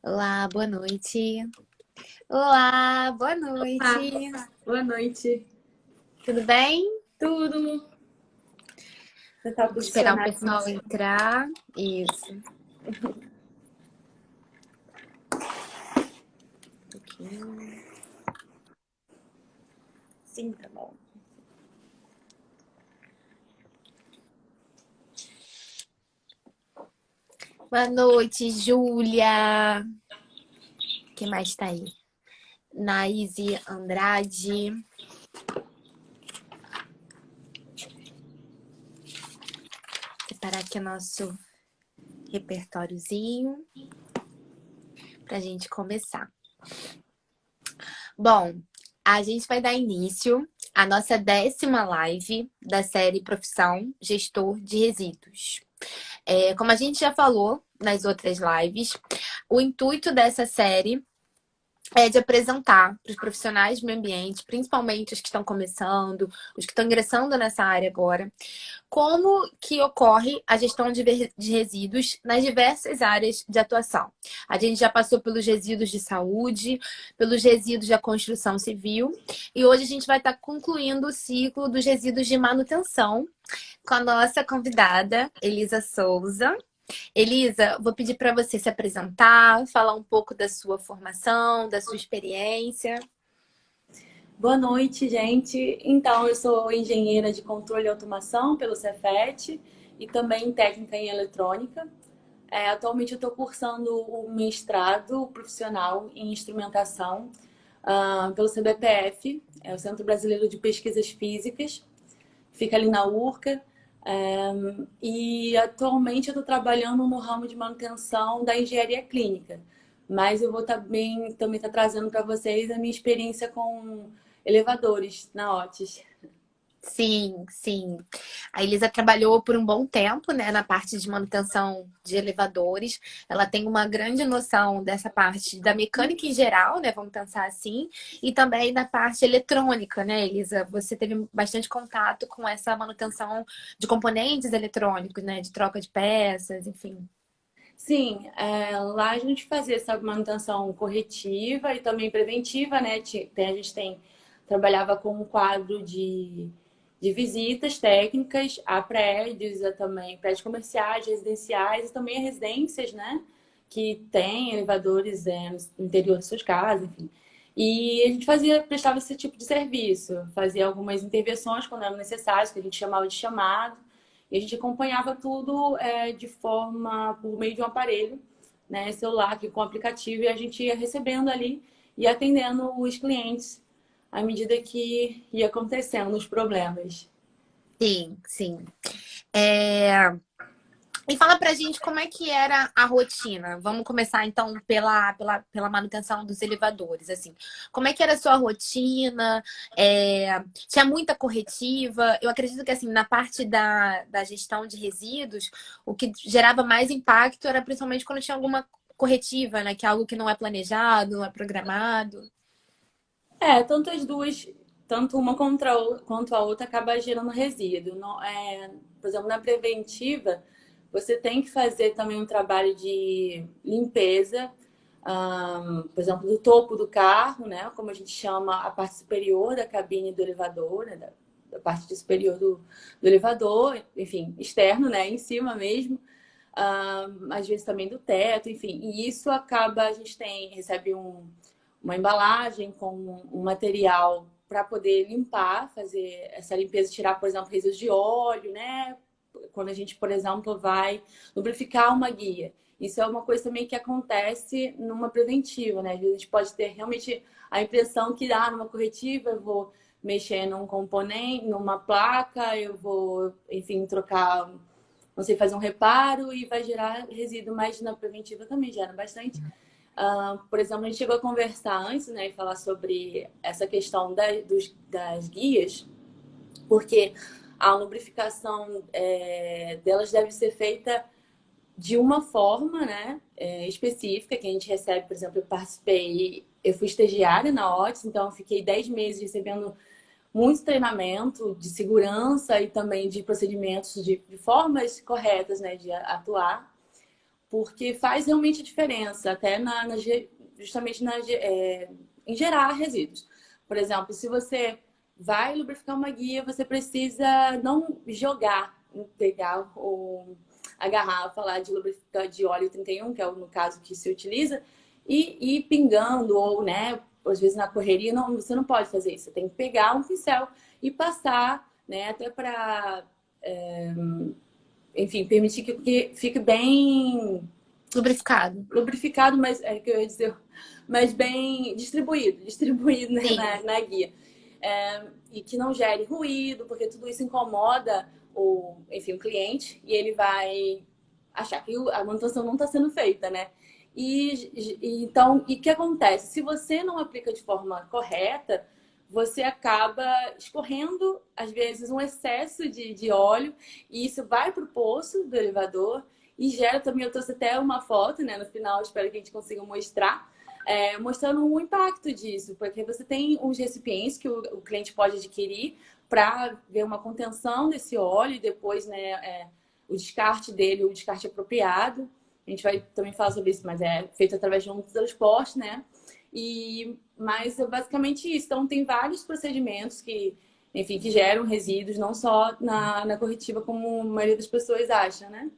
Olá, boa noite. Olá, boa Ah, noite. boa noite. Tudo bem? Tudo? Você tá Vou esperar o posicionado? pessoal entrar. Isso. Um pouquinho. Sim, tá bom. Boa noite, Júlia. Quem mais tá aí? Naíse Andrade. Separar aqui o nosso repertóriozinho pra gente começar. Bom, a gente vai dar início à nossa 10ª live da série Profissão Gestor de Resíduos. Como a gente já falou nas outras lives, o intuito dessa série é de apresentar para os profissionais do meio ambiente, principalmente os que estão começando, os que estão ingressando nessa área agora, como que ocorre a gestão de resíduos nas diversas áreas de atuação. A gente já passou pelos resíduos de saúde, pelos resíduos da construção civil, e hoje a gente vai estar concluindo o ciclo dos resíduos de manutenção com a nossa convidada, Elisa Souza. Elisa, vou pedir para você se apresentar, falar um pouco da sua formação, da sua experiência. Boa noite, gente. Então, eu sou engenheira de controle e automação pelo Cefet e também técnica em eletrônica. Atualmente, eu estou cursando o mestrado profissional em instrumentação pelo CBPF, é o Centro Brasileiro de Pesquisas Físicas, fica ali na URCA. E atualmente eu estou trabalhando no ramo de manutenção da engenharia clínica, mas eu vou também estar trazendo para vocês a minha experiência com elevadores na Otis. Sim, sim. A Elisa trabalhou por um bom tempo, né, na parte de manutenção de elevadores. Ela tem uma grande noção dessa parte da mecânica em geral, né, vamos pensar assim, e também da parte eletrônica, né, Elisa? Você teve bastante contato com essa manutenção de componentes eletrônicos, né, de troca de peças, enfim. Sim, lá a gente fazia essa manutenção corretiva e também preventiva, né? A gente trabalhava com um quadro de visitas técnicas a prédios, a também prédios comerciais, residenciais e também a residências, né? Que tem elevadores no interior de suas casas, enfim. E a gente prestava esse tipo de serviço, fazia algumas intervenções quando eram necessárias, que a gente chamava de chamado. E a gente acompanhava tudo de forma por meio de um aparelho, né, celular, que com o aplicativo, e a gente ia recebendo ali e atendendo os clientes à medida que ia acontecendo os problemas. Sim, sim. É, E fala pra gente como é que era a rotina. Vamos começar então pela manutenção dos elevadores, assim. Como é que era a sua rotina? Tinha muita corretiva? Eu acredito que assim, na parte da gestão de resíduos, o que gerava mais impacto era principalmente quando tinha alguma corretiva, né? Que é algo que não é planejado, não é programado. Tanto as duas, tanto uma quanto a outra acaba gerando resíduo. Por exemplo, na preventiva, você tem que fazer também um trabalho de limpeza, por exemplo, do topo do carro, né? Como a gente chama a parte superior da cabine do elevador, né? Da parte superior do elevador, enfim, externo, né? Em cima mesmo. Às vezes também do teto, enfim. E isso acaba, recebe uma embalagem com um material para poder limpar, fazer essa limpeza, tirar, por exemplo, resíduos de óleo, né? Quando a gente, por exemplo, vai lubrificar uma guia. Isso é uma coisa também que acontece numa preventiva, né? A gente pode ter realmente a impressão que, numa corretiva eu vou mexer num componente, numa placa, eu vou, enfim, trocar, não sei, fazer um reparo e vai gerar resíduo, mas na preventiva também gera bastante. Por exemplo, a gente chegou a conversar antes, né, e falar sobre essa questão das guias, porque a lubrificação delas deve ser feita de uma forma, né, específica, que a gente recebe, por exemplo, eu fui estagiária na Otis, então eu fiquei 10 meses recebendo muito treinamento de segurança e também de procedimentos, de formas corretas, né, de atuar. porque faz realmente diferença, até justamente em gerar resíduos. Por exemplo, se você vai lubrificar uma guia, você precisa não jogar, pegar a garrafa lá de lubrificante de óleo 31, que é no caso que se utiliza, e ir pingando, ou, né, às vezes na correria, não, você não pode fazer isso. Você tem que pegar um pincel e passar, né, até para, enfim, permitir que fique bem Lubrificado. lubrificado, mas é que eu ia dizer, mas bem distribuído né, Sim. na guia. E que não gere ruído, porque tudo isso incomoda enfim, o cliente e ele vai achar que a manutenção não está sendo feita, né? Então, e o que acontece? Se você não aplica de forma correta, você acaba escorrendo, às vezes, um excesso de óleo, e isso vai para o poço do elevador e gera também. Eu trouxe até uma foto, né, no final, espero que a gente consiga mostrar, mostrando o impacto disso, porque você tem uns recipientes que o cliente pode adquirir para ver uma contenção desse óleo e depois, né, o descarte dele, o descarte apropriado. A gente vai também falar sobre isso, mas é feito através de um transporte, né? Mas é basicamente isso. Então, tem vários procedimentos que, enfim, que geram resíduos, não só na corretiva, como a maioria das pessoas acha, né?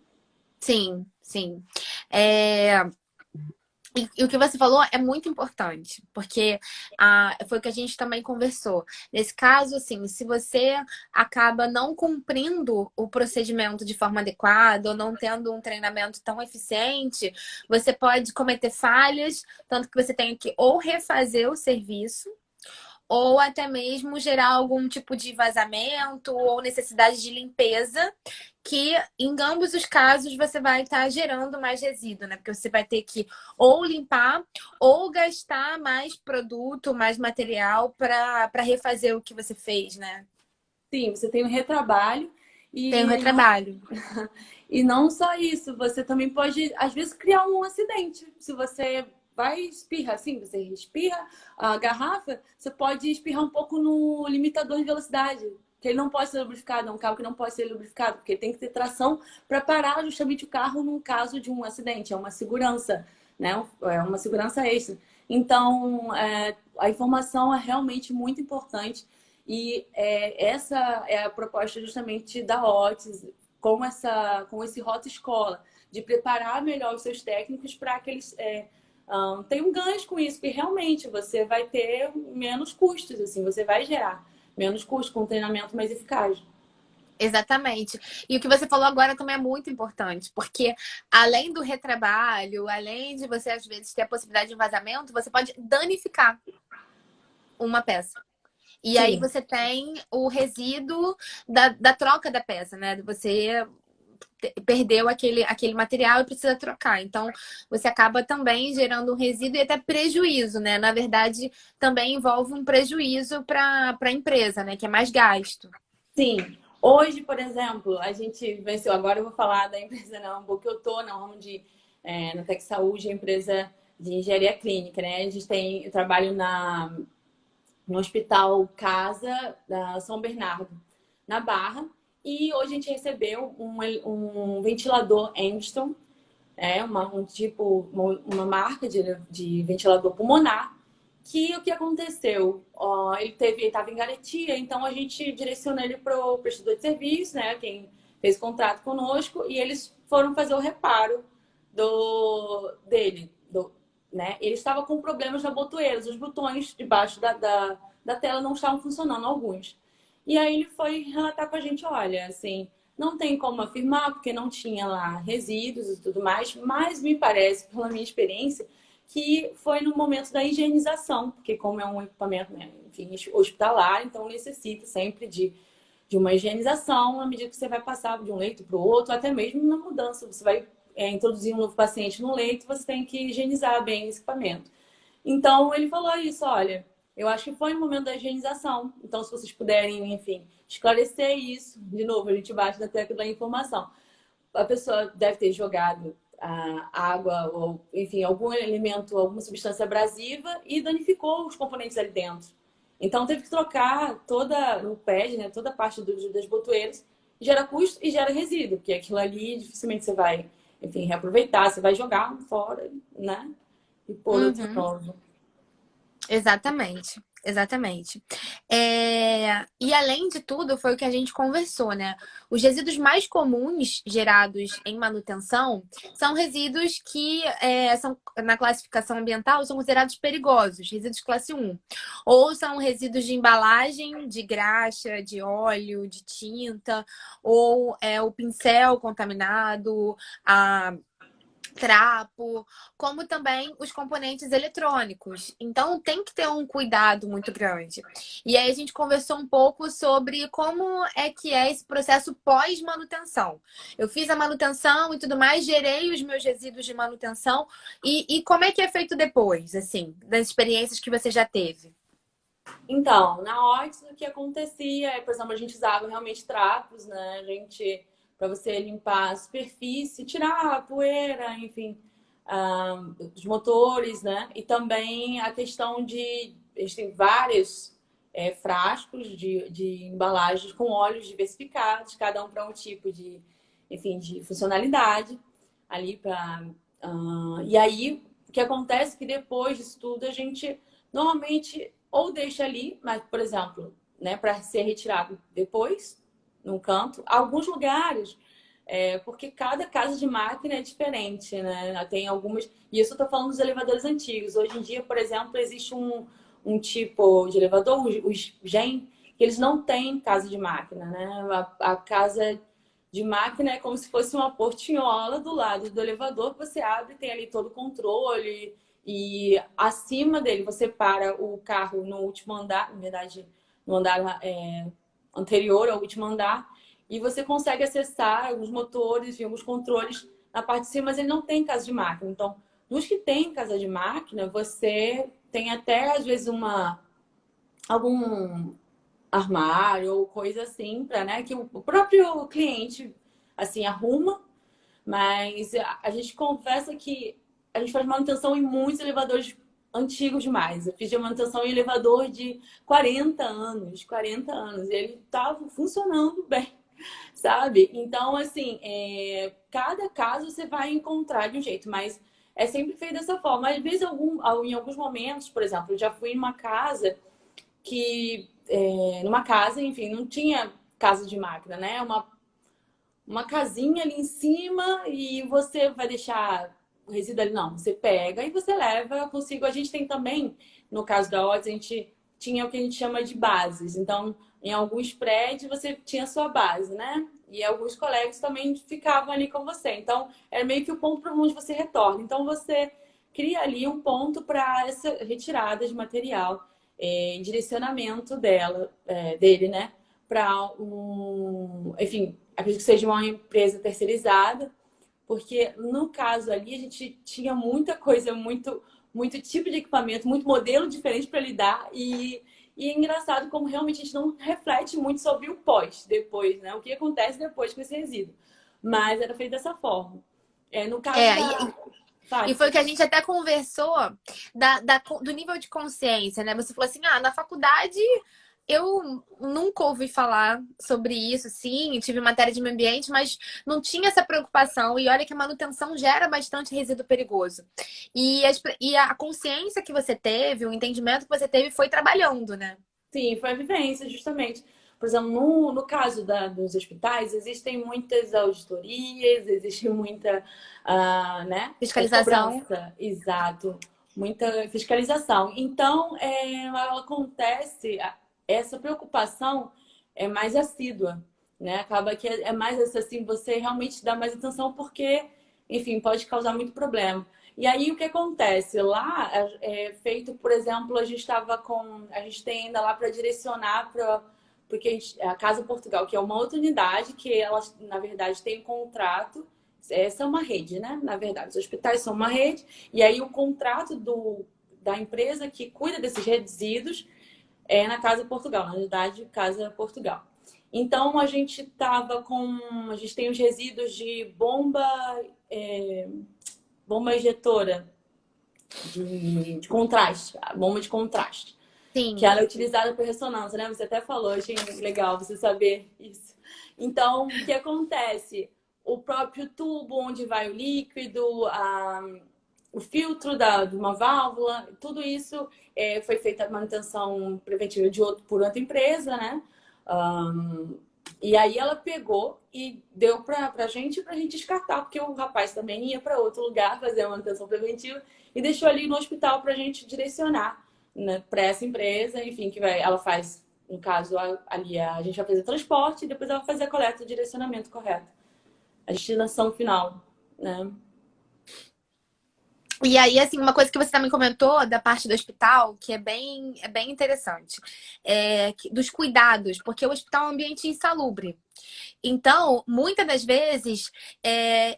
Sim, sim. É, e o que você falou é muito importante, porque foi o que a gente também conversou. Nesse caso, assim, se você acaba não cumprindo o procedimento de forma adequada ou não tendo um treinamento tão eficiente, você pode cometer falhas, tanto que você tem que ou refazer o serviço, ou até mesmo gerar algum tipo de vazamento ou necessidade de limpeza, que em ambos os casos você vai estar gerando mais resíduo, né? Porque você vai ter que ou limpar ou gastar mais produto, mais material para refazer o que você fez, né? Sim, você tem um retrabalho Tem o e não, retrabalho. e não só isso, você também pode, às vezes, criar um acidente. Se você vai espirra assim, você espirra a garrafa, você pode espirrar um pouco no limitador de velocidade, que ele não pode ser lubrificado, é um carro que não pode ser lubrificado, porque tem que ter tração para parar justamente o carro no caso de um acidente, é uma segurança, né? É uma segurança extra. Então, a informação é realmente muito importante e essa é a proposta justamente da Otis, com esse Rota Escola, de preparar melhor os seus técnicos para que eles tenham ganhos com isso, porque realmente você vai ter menos custos, assim, você vai gerar menos custos com um treinamento mais eficaz. Exatamente. E o que você falou agora também é muito importante, porque além do retrabalho, além de você às vezes ter a possibilidade de um vazamento, você pode danificar uma peça. E aí Sim, você tem o resíduo da troca da peça, né? Você perdeu aquele material e precisa trocar. Então, você acaba também gerando um resíduo e até prejuízo, né? Na verdade, também envolve um prejuízo para a empresa, né? Que é mais gasto. sim. Hoje, por exemplo, a gente venceu. Agora eu vou falar da empresa na Ambu que eu tô, no ramo na Tec Saúde, a empresa de engenharia clínica, né? Eu trabalho no Hospital Casa da São Bernardo, na Barra. E hoje a gente recebeu um ventilador Angston, uma marca de ventilador pulmonar, que o que aconteceu? Ele estava em garantia, então a gente direcionou ele para o prestador de serviço, né? Quem fez contrato conosco, e eles foram fazer o reparo dele, né? Ele estava com problemas na botoeira, os botões debaixo da tela não estavam funcionando, alguns. E aí ele foi relatar com a gente, olha, assim, não tem como afirmar, porque não tinha lá resíduos e tudo mais, mas me parece, pela minha experiência, que foi no momento da higienização, porque como é um equipamento, né, enfim, hospitalar, então necessita sempre de uma higienização à medida que você vai passar de um leito para o outro, até mesmo na mudança. Você vai introduzir um novo paciente no leito, você tem que higienizar bem esse equipamento. Então, ele falou isso, olha, eu acho que foi no momento da higienização. Então, se vocês puderem, enfim, esclarecer isso, de novo, a gente bate na tecla da informação. A pessoa deve ter jogado a água ou, enfim, algum elemento, alguma substância abrasiva e danificou os componentes ali dentro. Então, teve que trocar o pad, né, toda a parte das botoeiras, gera custo e gera resíduo, porque aquilo ali dificilmente você vai enfim, reaproveitar. Você vai jogar fora, né? E pôr outro Uhum. novo. Exatamente, exatamente. E além de tudo, foi o que a gente conversou, né? Os resíduos mais comuns gerados em manutenção são resíduos que são, na classificação ambiental, são considerados perigosos, resíduos classe 1. Ou são resíduos de embalagem, de graxa, de óleo, de tinta, ou o pincel contaminado, a trapo, como também os componentes eletrônicos. Então tem que ter um cuidado muito grande. E aí a gente conversou um pouco sobre como é que é esse processo pós-manutenção. Eu fiz a manutenção e tudo mais, gerei os meus resíduos de manutenção e como é que é feito depois, assim, das experiências que você já teve? Então, na Otis, o que acontecia é, por exemplo, a gente usava realmente trapos, né? A gente, para você limpar a superfície, tirar a poeira, enfim, dos motores, né? E também a questão de. A gente tem vários frascos de embalagens com óleos diversificados, cada um para um tipo de, enfim, de funcionalidade ali para. E aí, o que acontece é que depois disso tudo, a gente normalmente ou deixa ali, mas, por exemplo, né, para ser retirado depois, num canto. Alguns lugares, porque cada casa de máquina é diferente, né? Tem algumas. E isso eu estou falando dos elevadores antigos. Hoje em dia, por exemplo, existe um tipo de elevador, os GEM, que eles não têm casa de máquina, né? A casa de máquina é como se fosse uma portinhola do lado do elevador que você abre, tem ali todo o controle e acima dele você para o carro no último andar, na verdade, no andar anterior ao último andar, e você consegue acessar os motores e alguns controles na parte de cima, mas ele não tem casa de máquina. Então, nos que tem casa de máquina, você tem até às vezes algum armário ou coisa assim para, né, que o próprio cliente assim arruma, mas a gente confessa que a gente faz manutenção em muitos elevadores antigos demais. Eu fiz de manutenção em elevador de 40 anos, e ele estava funcionando bem, sabe? Então, assim, cada caso você vai encontrar de um jeito, mas é sempre feito dessa forma. Às vezes, em alguns momentos, por exemplo, eu já fui em uma casa numa casa, enfim, não tinha casa de máquina, né? Uma casinha ali em cima e você vai deixar o resíduo ali. Não, você pega e você leva consigo. A gente tem também, no caso da Otis, a gente tinha o que a gente chama de bases. Então, em alguns prédios você tinha a sua base, né? E alguns colegas também ficavam ali com você. Então, era meio que o ponto para onde você retorna. Então, você cria ali um ponto para essa retirada de material, direcionamento dele, né? Para enfim, acredito que seja uma empresa terceirizada, porque no caso ali a gente tinha muita coisa, muito tipo de equipamento, muito modelo diferente para lidar e é engraçado como realmente a gente não reflete muito sobre o pós, depois, né? O que acontece depois com esse resíduo. Mas era feito dessa forma. No caso É, da. e Fale. foi o que a gente até conversou do nível de consciência, né? Você falou assim, na faculdade eu nunca ouvi falar sobre isso, sim, tive matéria de meio ambiente, mas não tinha essa preocupação. E olha que a manutenção gera bastante resíduo perigoso. E a consciência que você teve, o entendimento que você teve foi trabalhando, né? Sim, foi a vivência, justamente. Por exemplo, no caso dos hospitais, existem muitas auditorias, existe muita, né, Fiscalização. cobrança, exato, muita fiscalização. Então, acontece, essa preocupação é mais assídua, né? Acaba que é mais assim, você realmente dá mais atenção porque, enfim, pode causar muito problema. E aí o que acontece? Lá é feito, por exemplo, a gente estava com. A gente tem ainda lá para direcionar para. Porque a Casa Portugal, que é uma outra unidade, que ela, na verdade, tem um contrato. Essa é uma rede, né? Na verdade, os hospitais são uma rede, e aí o contrato da empresa que cuida desses resíduos é na Casa Portugal, na unidade Casa Portugal. Então a gente estava com. A gente tem os resíduos de bomba injetora de contraste, a bomba de contraste, que Sim. ela é utilizada por ressonância, né? Você até falou, achei legal você saber isso. Então, o que acontece? o próprio tubo onde vai o líquido, o filtro de uma válvula, tudo isso foi feita a manutenção preventiva por outra empresa, né? E aí ela pegou e deu pra gente descartar, porque o rapaz também ia para outro lugar fazer a manutenção preventiva e deixou ali no hospital pra gente direcionar, né, para essa empresa, enfim, ela faz, no caso, ali a gente vai fazer transporte e depois ela vai fazer a coleta, o direcionamento correto, a destinação final, né? E aí, assim, uma coisa que você também comentou da parte do hospital, que é bem interessante, dos cuidados, porque o hospital é um ambiente insalubre. Então, muitas das vezes,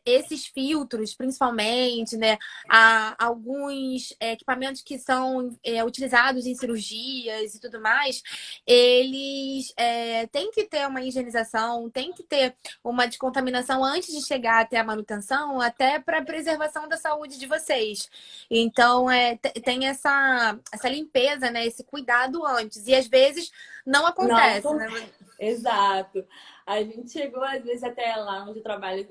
esses filtros, principalmente, né, há alguns equipamentos que são utilizados em cirurgias e tudo mais, eles têm que ter uma higienização, tem que ter uma descontaminação antes de chegar até a manutenção, até para a preservação da saúde de vocês. Então, tem essa limpeza, né, esse cuidado antes. E às vezes não Não, acontece, né? exato. A gente chegou, às vezes, até lá onde eu trabalho,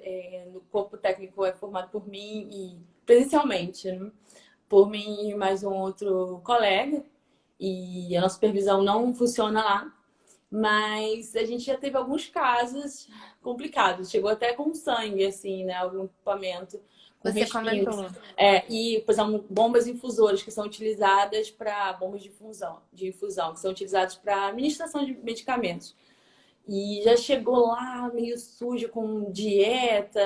no corpo técnico é formado por mim e presencialmente, né? Por mim e mais um outro colega. E a nossa supervisão não funciona lá. Mas a gente já teve alguns casos complicados. Chegou até com sangue, assim, né? Algum equipamento com Você respingos. comentou. E, por exemplo, bombas infusoras que são utilizadas para bombas de infusão, que são utilizadas para administração de medicamentos. E já chegou lá meio sujo com dieta,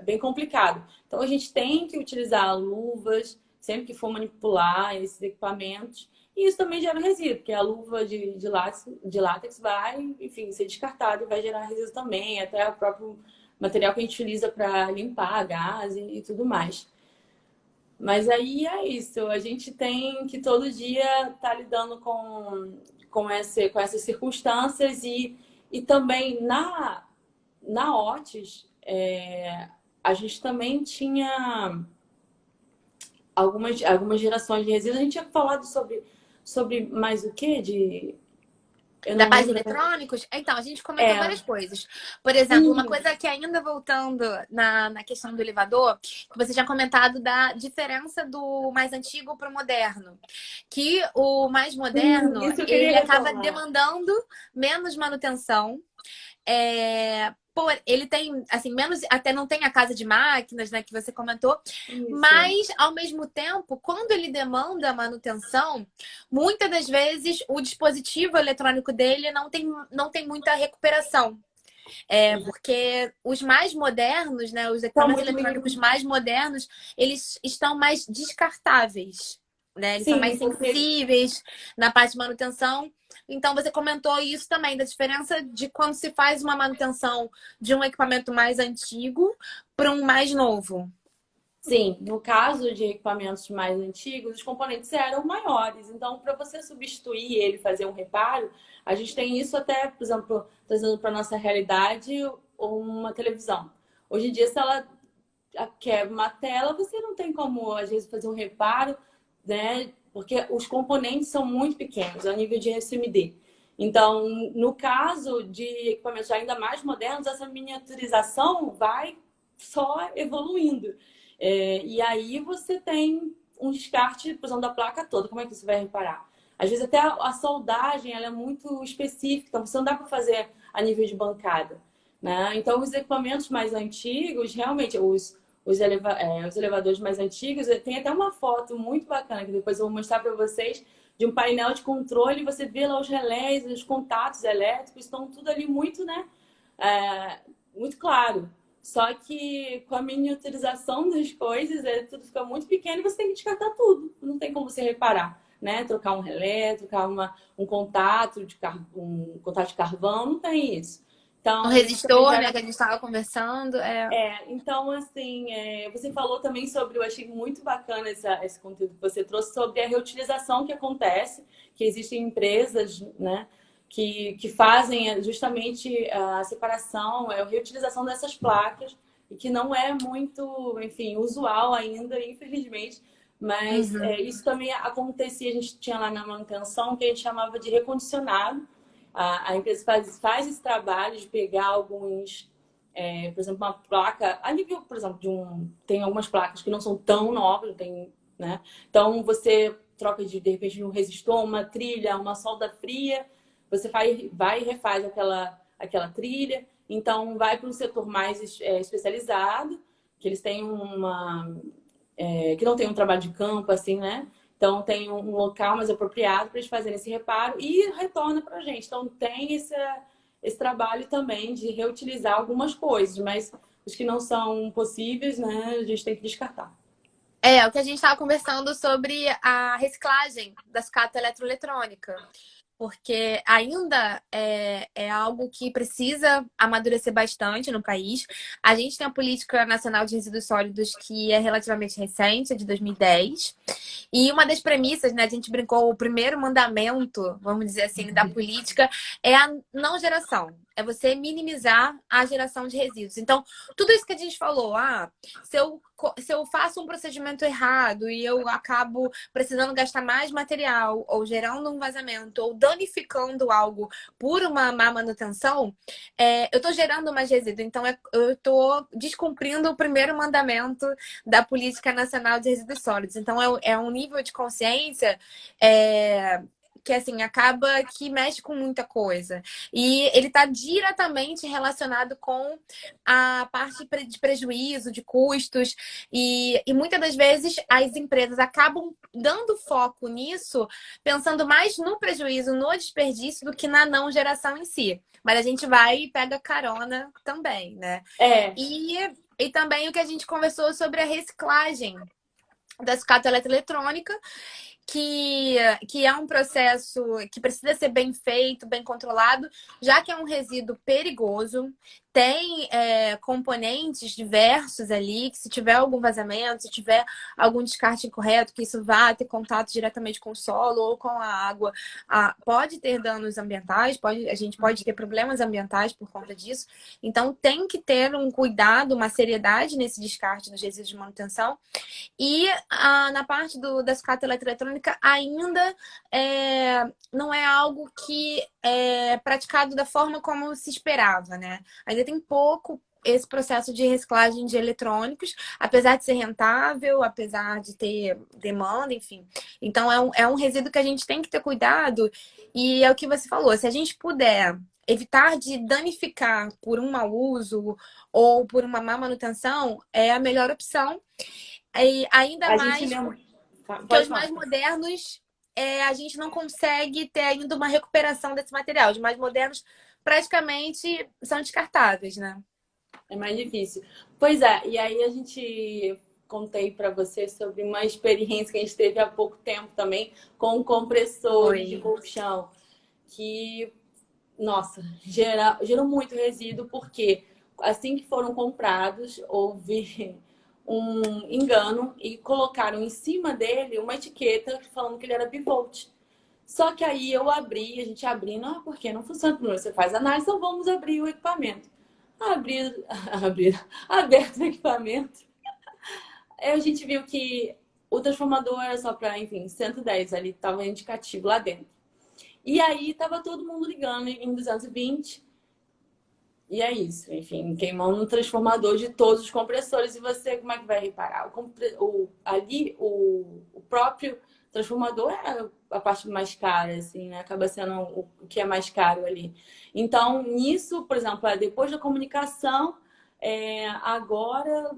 bem complicado. Então a gente tem que utilizar luvas sempre que for manipular esses equipamentos. E isso também gera resíduo, porque a luva de látex vai, enfim, ser descartada e vai gerar resíduo também, até o próprio material que a gente utiliza para limpar gás e tudo mais. Mas aí é isso, a gente tem que todo dia estar lidando com essas circunstâncias e também na Otis, a gente também tinha algumas gerações de resíduos. A gente tinha falado sobre mais o quê? Eu Da não parte de lembro. eletrônicos? Então, a gente comentou É, várias coisas. Por exemplo, uma sim, coisa que ainda voltando na questão do elevador, que você já comentado da diferença do mais antigo para o moderno. Que o mais moderno, isso eu queria ele acaba retomar. demandando menos manutenção. Ele tem, assim, menos, até não tem a casa de máquinas, né, que você comentou, Isso. mas, ao mesmo tempo, quando ele demanda manutenção, muitas das vezes o dispositivo eletrônico dele não tem muita recuperação. Porque os mais modernos, né, os São equipamentos muito eletrônicos mais modernos, eles estão mais descartáveis, né? Eles são mais Sim, porque sensíveis na parte de manutenção. Então, você comentou isso também, da diferença de quando se faz uma manutenção de um equipamento mais antigo para um mais novo. sim, no caso de equipamentos mais antigos, os componentes eram maiores. Então, para você substituir ele, fazer um reparo, a gente tem isso até, por exemplo, trazendo para nossa realidade, uma televisão. Hoje em dia, se ela quebra uma tela, você não tem como, às vezes, fazer um reparo, né? Porque os componentes são muito pequenos, a nível de SMD. Então, no caso de equipamentos ainda mais modernos, essa miniaturização vai só evoluindo. E aí você tem um descarte, por exemplo, da placa toda. Como é que você vai reparar? Às vezes até a soldagem ela é muito específica, então você não dá para fazer a nível de bancada, né? Então os equipamentos mais antigos, realmente, os elevadores mais antigos, tem até uma foto muito bacana que depois eu vou mostrar para vocês de um painel de controle, você vê lá os relés, os contatos elétricos, estão tudo ali muito, né? Muito claro. Só que com a miniaturização das coisas, tudo fica muito pequeno e você tem que descartar tudo. Não tem como você reparar, né? Trocar um relé, trocar um contato um contato de carvão, não tem isso. Um Então, isso também resistor, né, gera. que a gente estava conversando. Então, assim, você falou também sobre, eu achei muito bacana esse conteúdo que você trouxe sobre a reutilização que acontece, que existem empresas, né, que fazem justamente a separação, a reutilização dessas placas, e que não é muito, enfim, usual ainda, infelizmente, mas Uhum. isso também acontecia, a gente tinha lá na manutenção, que a gente chamava de recondicionado. A empresa faz esse trabalho de pegar alguns por exemplo, uma placa, a nível, por exemplo, tem algumas placas que não são tão novas, tem, né? Então você troca de repente de um resistor, uma trilha, uma solda fria, você vai e refaz aquela trilha. Então vai para um setor mais especializado, que eles têm que não tem um trabalho de campo, assim, né? Então tem um local mais apropriado para eles fazerem esse reparo e retorna para a gente. Então tem esse trabalho também de reutilizar algumas coisas, mas os que não são possíveis, né, a gente tem que descartar. É, o que a gente estava conversando sobre a reciclagem da sucata eletroeletrônica. Porque ainda é algo que precisa amadurecer bastante no país. A gente tem a Política Nacional de Resíduos Sólidos, que é relativamente recente, é de 2010. E uma das premissas, né, a gente brincou, o primeiro mandamento, vamos dizer assim, da política é a não geração. É você minimizar a geração de resíduos. Então, tudo isso que a gente falou, se eu faço um procedimento errado e eu acabo precisando gastar mais material, ou gerando um vazamento, ou danificando algo por uma má manutenção, eu estou gerando mais resíduo. Então, eu estou descumprindo o primeiro mandamento da Política Nacional de Resíduos Sólidos. Então, é um nível de consciência que, assim, acaba que mexe com muita coisa. E ele está diretamente relacionado com a parte de prejuízo, de custos. E muitas das vezes as empresas acabam dando foco nisso, pensando mais no prejuízo, no desperdício, do que na não geração em si. Mas a gente vai e pega carona também, né? É, E também o que a gente conversou sobre a reciclagem da sucata eletroeletrônica, que é um processo que precisa ser bem feito, bem controlado, já que é um resíduo perigoso, tem componentes diversos ali, que se tiver algum vazamento, se tiver algum descarte incorreto, que isso vá ter contato diretamente com o solo ou com a água, pode ter danos ambientais, a gente pode ter problemas ambientais por conta disso. Então tem que ter um cuidado, uma seriedade nesse descarte dos resíduos de manutenção. E na parte da sucata eletroeletrônica ainda não é algo que é praticado da forma como se esperava, né? Ainda tem pouco esse processo de reciclagem de eletrônicos, apesar de ser rentável, apesar de ter demanda, enfim. Então é um resíduo que a gente tem que ter cuidado, e é o que você falou, se a gente puder evitar de danificar por um mau uso ou por uma má manutenção, é a melhor opção. E ainda a gente mais lembra. porque Pode os mais falar. modernos, a gente não consegue ter ainda uma recuperação desse material. Os mais modernos praticamente são descartáveis, né? É mais difícil. Pois é, e aí a gente contei para você sobre uma experiência que a gente teve há pouco tempo também com compressores de Foi. colchão, que, nossa, gerou muito resíduo, porque assim que foram comprados, houve um engano e colocaram em cima dele uma etiqueta falando que ele era bivolt. Só que aí a gente abrindo, porque não funciona. Primeiro você faz análise, então vamos abrir o equipamento. Abrir, aberto o equipamento. Aí a gente viu que o transformador era só para, enfim, 110 ali, estava indicativo lá dentro. E aí tava todo mundo ligando em 220. E é isso, enfim, queimando no transformador de todos os compressores. E você, como é que vai reparar? O próprio transformador é a parte mais cara, assim, né? Acaba sendo o que é mais caro ali. Então, nisso, por exemplo, depois da comunicação, agora,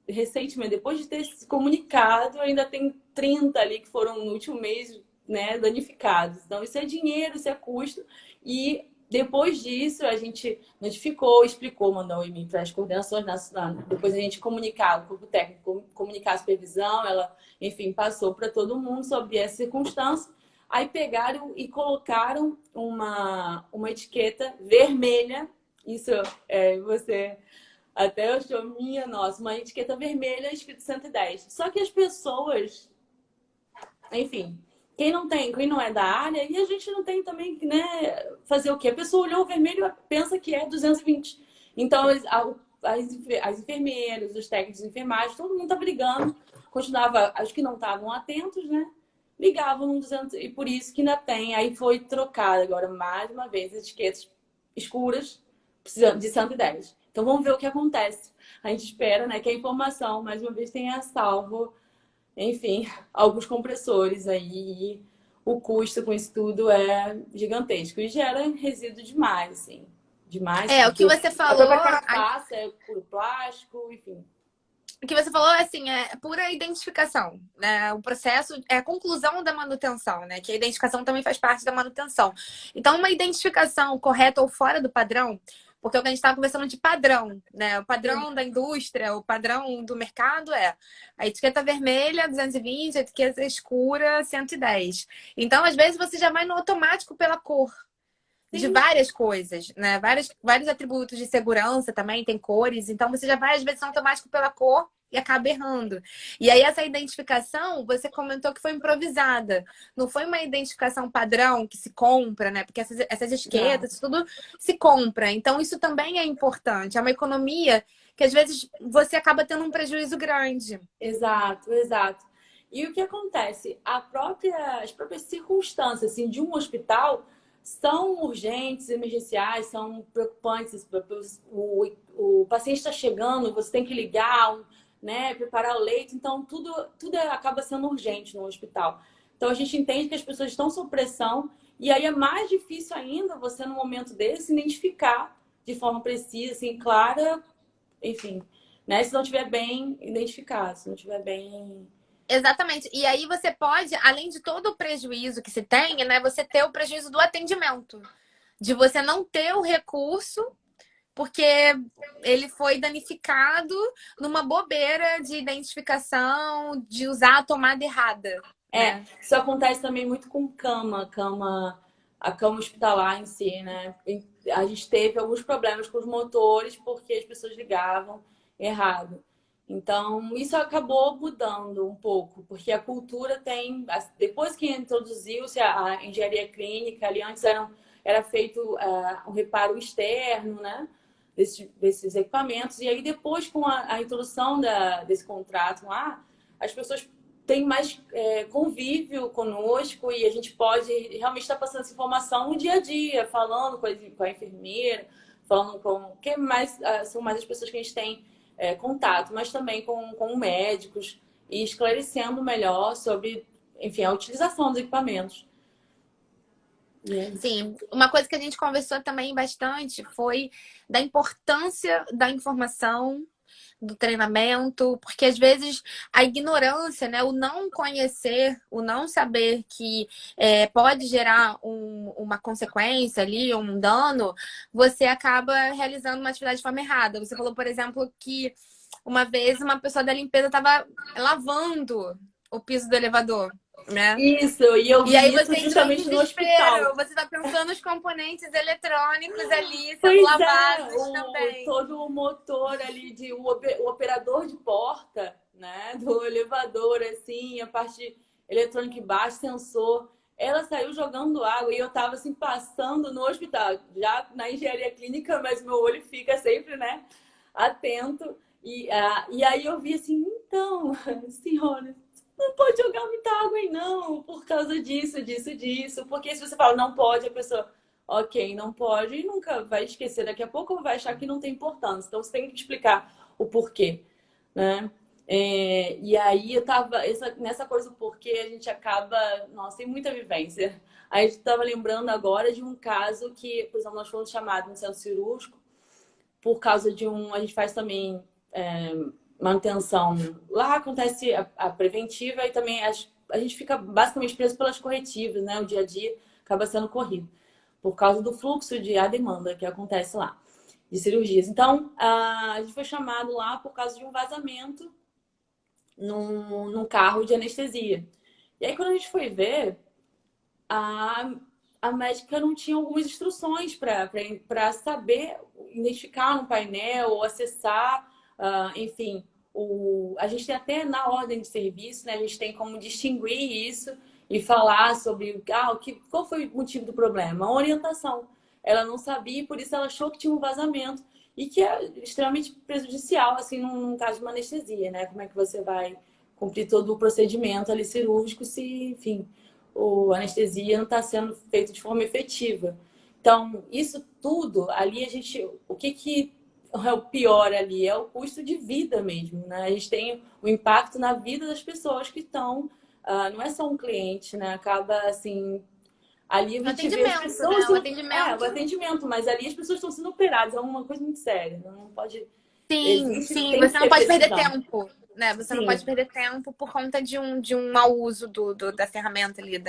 recentemente, depois de ter se comunicado, ainda tem 30 ali que foram no último mês, né, danificados. Então, isso é dinheiro, isso é custo. E depois disso, a gente notificou, explicou, mandou um e-mail para as coordenações nacionais. Depois a gente comunicava, o corpo técnico comunicar a supervisão, ela, enfim, passou para todo mundo sobre essa circunstância. Aí pegaram e colocaram uma etiqueta vermelha. Isso você até achou minha, nossa, uma etiqueta vermelha escrito 110. Só que as pessoas, enfim, quem não é da área, e a gente não tem também, né, fazer o quê? A pessoa olhou o vermelho e pensa que é 220. Então, as enfermeiras, os técnicos de enfermagem, todo mundo tá brigando. Continuava, os que não estavam atentos, né? Ligavam no 200, e por isso que ainda tem. Aí foi trocada agora, mais uma vez, as etiquetas escuras precisando de 110. Então vamos ver o que acontece. A gente espera, né, que a informação, mais uma vez, tenha salvo, enfim, alguns compressores aí. E o custo com isso tudo é gigantesco e gera resíduo demais, assim. Demais, O que porque você a falou, própria carcaça é puro plástico, enfim. o que você falou, assim, é pura identificação, né? O processo é a conclusão da manutenção, né? Que a identificação também faz parte da manutenção. Então, uma identificação correta ou fora do padrão, porque o que a gente estava conversando de padrão, né? O Sim. padrão da indústria, o padrão do mercado é a etiqueta vermelha, 220, a etiqueta escura, 110. Então, às vezes, você já vai no automático pela cor de Sim, várias coisas, né? Vários atributos de segurança também, tem cores. Então, você já vai, às vezes, no automático pela cor e acaba errando. E aí, essa identificação, você comentou que foi improvisada. Não foi uma identificação padrão que se compra, né? Porque essas exato, etiquetas, isso tudo se compra. Então, isso também é importante. É uma economia que, às vezes, você acaba tendo um prejuízo grande. exato, exato. E o que acontece? As próprias circunstâncias assim, de um hospital são urgentes, emergenciais, são preocupantes. O paciente está chegando, você tem que ligar, né, preparar o leito. Então, tudo acaba sendo urgente no hospital. Então, a gente entende que as pessoas estão sob pressão e aí é mais difícil ainda você, no momento desse, identificar de forma precisa, assim, clara, enfim, né? Se não tiver bem identificado, se não tiver bem. Exatamente. E aí você pode, além de todo o prejuízo que se tem, né, você ter o prejuízo do atendimento, de você não ter o recurso porque ele foi danificado numa bobeira de identificação, de usar a tomada errada, É, né? isso acontece também muito com a cama hospitalar em si, né? A gente teve alguns problemas com os motores porque as pessoas ligavam errado. Então, isso acabou mudando um pouco, porque a cultura tem. Depois que introduziu-se a engenharia clínica, ali antes era feito um reparo externo, né? Desses equipamentos, e aí depois, com a introdução desse contrato lá, as pessoas têm mais convívio conosco e a gente pode realmente estar passando essa informação no dia a dia, falando com a enfermeira, falando com. Que mais, são mais as pessoas que a gente tem contato, mas também com médicos e esclarecendo melhor sobre, enfim, a utilização dos equipamentos. E é isso. Sim, uma coisa que a gente conversou também bastante foi da importância da informação, do treinamento, porque às vezes a ignorância, né, o não conhecer, o não saber que pode gerar uma consequência ali, um dano, você acaba realizando uma atividade de forma errada. Você falou, por exemplo, que uma vez uma pessoa da limpeza estava lavando o piso do elevador, né? Isso, e eu E aí vi isso você entrou em justamente no hospital. desespero. Você tá pensando nos componentes eletrônicos ali sendo Pois é, lavados também. todo o motor ali o operador de porta, né, do elevador, assim, a parte eletrônica embaixo, sensor, ela saiu jogando água e eu tava assim passando no hospital, já na engenharia clínica, mas meu olho fica sempre, né, atento. E aí eu vi assim, então, senhora, não pode jogar muita água aí não, por causa disso, disso, disso. Porque se você fala não pode, a pessoa ok, não pode e nunca vai esquecer daqui a pouco ou vai achar que não tem importância. Então você tem que explicar o porquê, né? E aí eu tava nessa coisa do porquê a gente acaba, nossa, tem muita vivência. A gente estava lembrando agora de um caso que, por exemplo, nós fomos chamados no centro cirúrgico por causa de a gente faz também manutenção. Lá acontece a preventiva e também a gente fica basicamente preso pelas corretivas, né? O dia a dia acaba sendo corrido por causa do fluxo de a demanda que acontece lá de cirurgias. Então, a gente foi chamado lá por causa de um vazamento num carro de anestesia. E aí, quando a gente foi ver, a, a médica não tinha algumas instruções para saber identificar no painel ou acessar, enfim. A gente tem até na ordem de serviço, né? A gente tem como distinguir isso e falar sobre qual foi o motivo do problema. A orientação. Ela não sabia e por isso ela achou que tinha um vazamento e que é extremamente prejudicial, assim, num caso de uma anestesia, né? Como é que você vai cumprir todo o procedimento ali cirúrgico se, enfim, a anestesia não está sendo feita de forma efetiva. Então, isso tudo ali o que é o pior ali, é o custo de vida mesmo, né? A gente tem o impacto na vida das pessoas que estão, não é só um cliente, né? Acaba assim, ali a O gente vê as atendimento, pessoas né? O sendo, o atendimento. atendimento, mas ali as pessoas estão sendo operadas, é uma coisa muito séria, não pode, Sim, existe, sim, tem que você não ter pode perder precisão. tempo, né? Você não pode Sim, perder tempo por conta de um mau uso da ferramenta ali,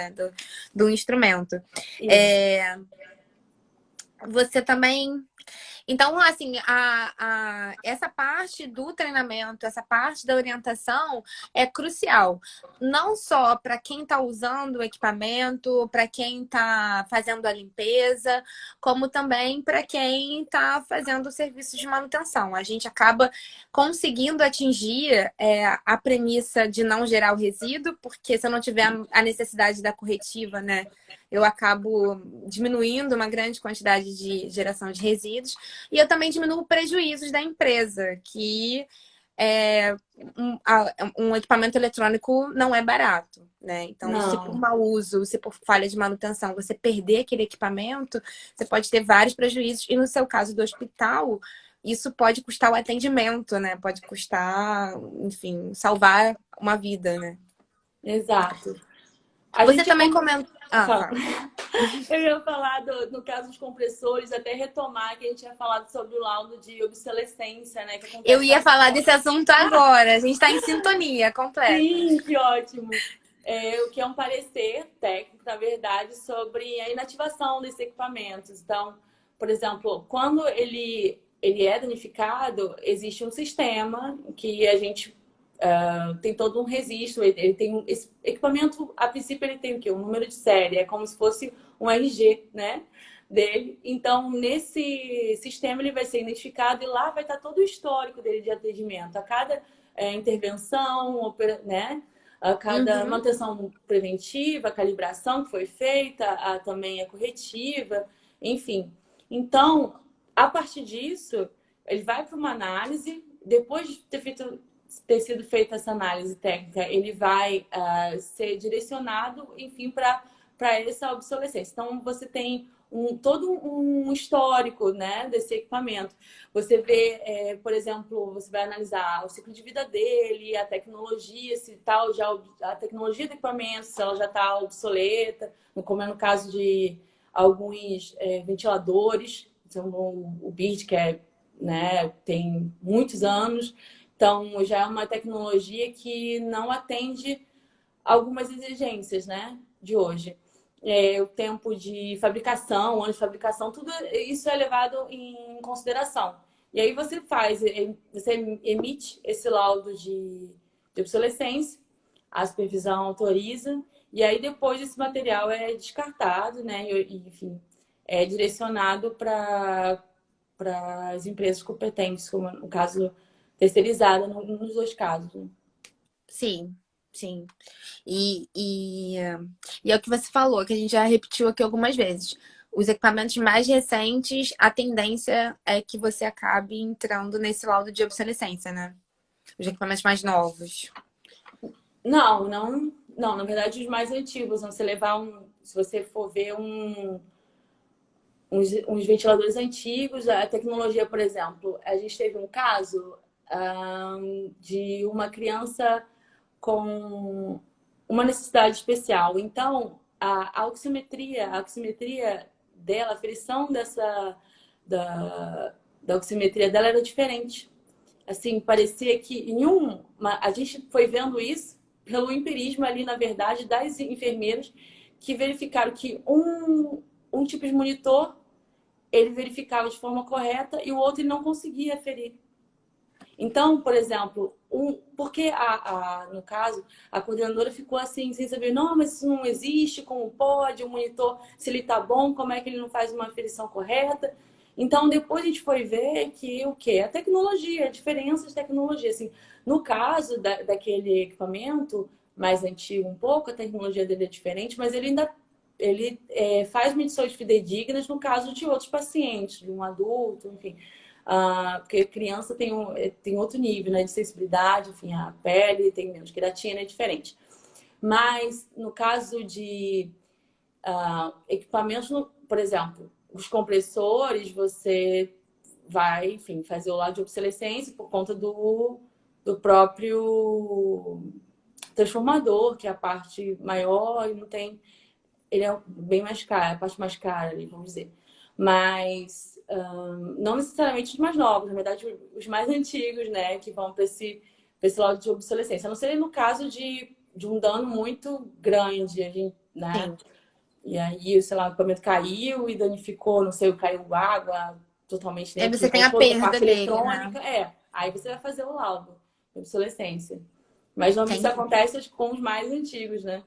do instrumento. isso. É, você também então, assim, essa parte do treinamento, essa parte da orientação é crucial. Não só para quem está usando o equipamento, para quem está fazendo a limpeza, como também para quem está fazendo o serviço de manutenção. A gente acaba conseguindo atingir a premissa de não gerar o resíduo, porque se eu não tiver a necessidade da corretiva, né, eu acabo diminuindo uma grande quantidade de geração de resíduos. E eu também diminuo prejuízos da empresa, que é, um equipamento eletrônico não é barato, né? Então, se por Não, mau uso, se por falha de manutenção, você perder aquele equipamento, você pode ter vários prejuízos. E no seu caso do hospital, isso pode custar o atendimento, né? Pode custar, enfim, salvar uma vida, né? exato. A Você gente é também como. comentou. Ah, Fala. fala. Eu ia falar no caso dos compressores, até retomar que a gente tinha falado sobre o laudo de obsolescência, né? Que Eu acontece ia falar desse bastante. assunto agora. A gente está em sintonia completa. Sim, que ótimo. O que é um parecer técnico, na verdade, sobre a inativação desses equipamentos. Então, por exemplo, quando ele é danificado, existe um sistema que a gente tem todo um registro. Ele tem esse equipamento, a princípio, ele tem o quê? Um número de série, é como se fosse um RG, né? Dele. Então, nesse sistema, ele vai ser identificado e lá vai estar todo o histórico dele de atendimento. A cada intervenção, né? A cada Uhum. manutenção preventiva, a calibração que foi feita, também a corretiva, enfim. Então, a partir disso, ele vai para uma análise, depois de ter sido feita essa análise técnica, ele vai ser direcionado, enfim, para essa obsolescência. Então, você tem todo um histórico, né, desse equipamento. Você vê, por exemplo, você vai analisar o ciclo de vida dele, a tecnologia, se tal, já a tecnologia do equipamento, se ela já está obsoleta, como é no caso de alguns ventiladores, então, o BID, que né, tem muitos anos, então já é uma tecnologia que não atende algumas exigências, né, de hoje. O tempo de fabricação, ano de fabricação, tudo isso é levado em consideração. E aí você emite esse laudo de obsolescência, a supervisão autoriza, e aí depois esse material é descartado, né? E, enfim, é direcionado para as empresas competentes, como no caso terceirizada, nos dois casos. Né? Sim, sim. E é o que você falou, que a gente já repetiu aqui algumas vezes. Os equipamentos mais recentes, a tendência é que você acabe entrando nesse laudo de obsolescência, né? Os equipamentos mais novos. Não, na verdade os mais antigos, se você levar se você for ver uns ventiladores antigos, a tecnologia, por exemplo, a gente teve um caso de uma criança com uma necessidade especial. Então, a oximetria dela, a aferição da oximetria dela era diferente. Assim, parecia que a gente foi vendo isso pelo empirismo ali, na verdade, das enfermeiras que verificaram que um tipo de monitor ele verificava de forma correta e o outro ele não conseguia aferir. Então, por exemplo, porque no caso, a coordenadora ficou assim, sem saber, não, mas isso não existe, como pode, o monitor, se ele tá bom, como é que ele não faz uma aferição correta? Então, depois a gente foi ver que o quê? A tecnologia, a diferença de tecnologia. Assim, no caso daquele equipamento mais antigo um pouco, a tecnologia dele é diferente, mas ele faz medições fidedignas no caso de outros pacientes, de um adulto, enfim. Porque criança tem outro nível, né, de sensibilidade, enfim, a pele tem menos queratina, é diferente. Mas no caso de equipamentos, por exemplo, os compressores, você vai, enfim, fazer o lado de obsolescência por conta do próprio transformador, que é a parte maior e não tem. Ele é bem mais caro, a parte mais cara ali, vamos dizer. Mas não necessariamente os mais novos, na verdade, os mais antigos, né? Que vão para esse lado de obsolescência. A não ser no caso de um dano muito grande, a gente, né? Sim. E aí, sei lá, o equipamento caiu e danificou, não sei, caiu água totalmente Aí nele, você tem caiu a toda a perda parte dele, né? eletrônica. Aí você vai fazer o laudo de obsolescência. Mas normalmente isso Entendi. acontece com os mais antigos, né?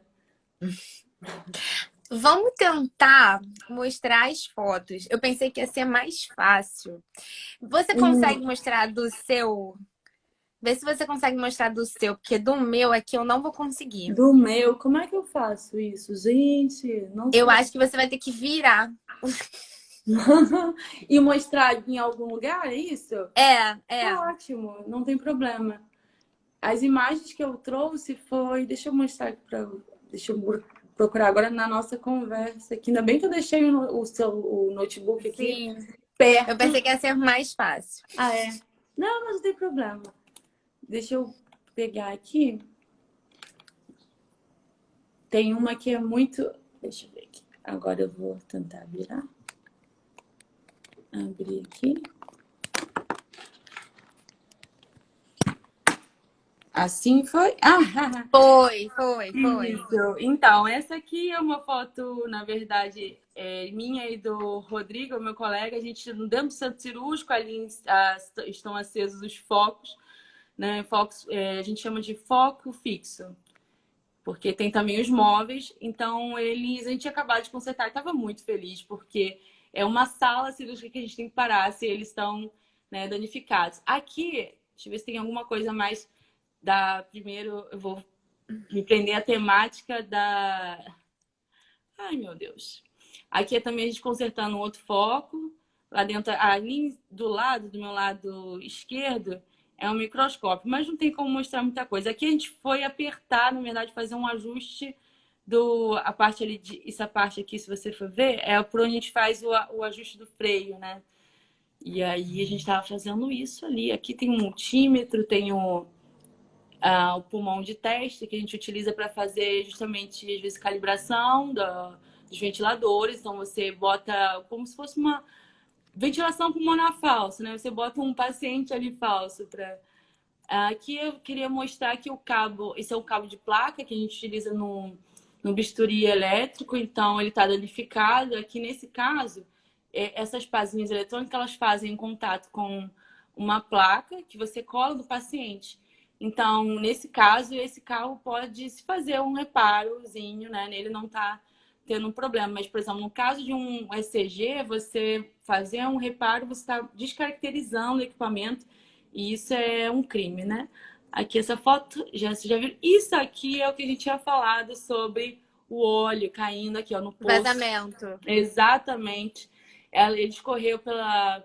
Vamos tentar mostrar as fotos. Eu pensei que ia ser mais fácil. Você consegue Hum, mostrar do seu? Vê se você consegue mostrar do seu, porque do meu aqui eu não vou conseguir. do meu, como é que eu faço isso? Gente, não Eu sei. acho que você vai ter que virar. E mostrar em algum lugar, é isso? É, é. Ótimo, não tem problema. As imagens que eu trouxe foi. Deixa eu mostrar aqui para. Deixa eu procurar agora na nossa conversa aqui. Ainda bem que eu deixei o notebook aqui Sim. Eu perto. pensei que ia ser mais fácil. Ah, é? Não, mas não tem problema. Deixa eu pegar aqui. Tem uma que é muito. Deixa eu ver aqui. Agora eu vou tentar virar. Abrir aqui. Assim foi? Ah, Foi. isso. Então, essa aqui é uma foto, na verdade, minha e do Rodrigo, meu colega. A gente, dentro do centro cirúrgico, ali estão acesos os focos, né? Focos, a gente chama de foco fixo, porque tem também os móveis. Então, a gente tinha acabado de consertar e estava muito feliz, porque é uma sala cirúrgica que a gente tem que parar se eles estão, né, danificados. Aqui, deixa eu ver se tem alguma coisa mais primeiro, eu vou me prender à temática da. Ai, meu Deus. Aqui é também a gente consertando um outro foco. Lá dentro, ali do lado, do meu lado esquerdo, é um microscópio, mas não tem como mostrar muita coisa. Aqui a gente foi apertar, na verdade, fazer um ajuste a parte ali essa parte aqui, se você for ver, é por onde a gente faz o ajuste do freio, né? E aí a gente estava fazendo isso ali. Aqui tem um multímetro, tem o pulmão de teste, que a gente utiliza para fazer justamente, às vezes, calibração dos ventiladores. Então, você bota como se fosse uma ventilação pulmonar falsa, né? Você bota um paciente ali falso para. Aqui eu queria mostrar que o cabo, esse é o cabo de placa que a gente utiliza no bisturi elétrico, então ele está danificado. Aqui nesse caso, essas pazinhas eletrônicas elas fazem contato com uma placa que você cola do paciente. Então, nesse caso, esse carro pode se fazer um reparozinho, né? Nele não está tendo um problema. Mas, por exemplo, no caso de um ECG, você fazer um reparo, você está descaracterizando o equipamento e isso é um crime, né? Aqui essa foto, você já viu? Isso aqui é o que a gente tinha falado sobre o óleo caindo aqui, ó, no poço. Vazamento. Exatamente. Ele escorreu pela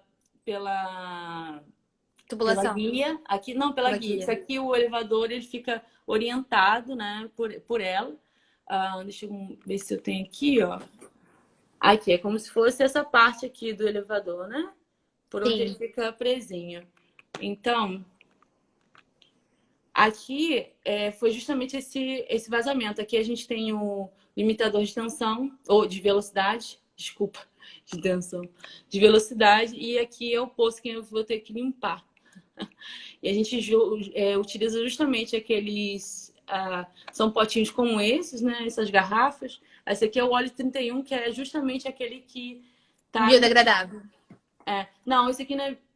Tubulação. guia. Aqui, não, pela Pela guia. Isso guia. aqui, o elevador, ele fica orientado, né, por ela. Deixa eu ver se eu tenho aqui, ó. Aqui, é como se fosse essa parte aqui do elevador, né? Por onde ele Sim. fica presinho. Então, aqui foi justamente esse vazamento. Aqui a gente tem o limitador de tensão, ou de velocidade, desculpa, de tensão, de velocidade, e aqui é o poço que eu vou ter que limpar. E a gente utiliza justamente aqueles. São potinhos como esses, né? Essas garrafas. Esse aqui é o óleo 31, que é justamente aquele que tá. Biodegradável. Não,